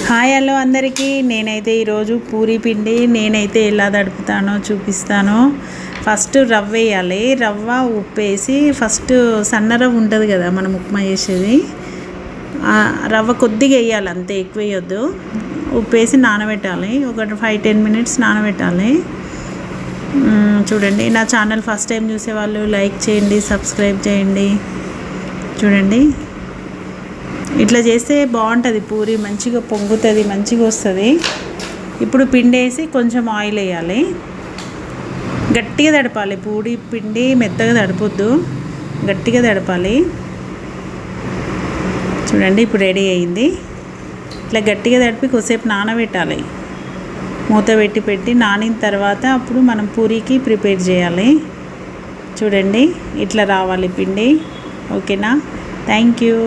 Hi hello అందరికీ. నేనైతే ఈరోజు పూరీ పిండి నేనైతే ఎలా తడుపుతానో చూపిస్తాను. ఫస్ట్ రవ్వ వేయాలి. రవ్వ ఉప్పు వేసి ఫస్ట్ సన్న రవ్వ ఉంటుంది కదా మనం ఉప్మా చేసేది, రవ్వ కొద్దిగా వేయాలి, అంతే, ఎక్కువ వేయొద్దు. ఉప్పు వేసి నానబెట్టాలి, ఒక 5-10 మినిట్స్ నానబెట్టాలి. చూడండి, నా ఛానల్ ఫస్ట్ టైం చూసేవాళ్ళు లైక్ చేయండి, సబ్స్క్రైబ్ చేయండి. చూడండి, ఇట్లా చేస్తే బాగుంటుంది పూరి, మంచిగా పొంగుతుంది, మంచిగా వస్తుంది. ఇప్పుడు పిండి వేసి కొంచెం ఆయిల్ వేయాలి. గట్టిగా తడపాలి, పూరి పిండి మెత్తగా తడపొద్దు, గట్టిగా తడపాలి. చూడండి, ఇప్పుడు రెడీ అయింది. ఇట్లా గట్టిగా తడిపి కొద్దిసేపు నానబెట్టాలి. మూత పెట్టి నానిన తర్వాత అప్పుడు మనం పూరీకి ప్రిపేర్ చేయాలి. చూడండి, ఇట్లా రావాలి పిండి. ఓకేనా? Thank you.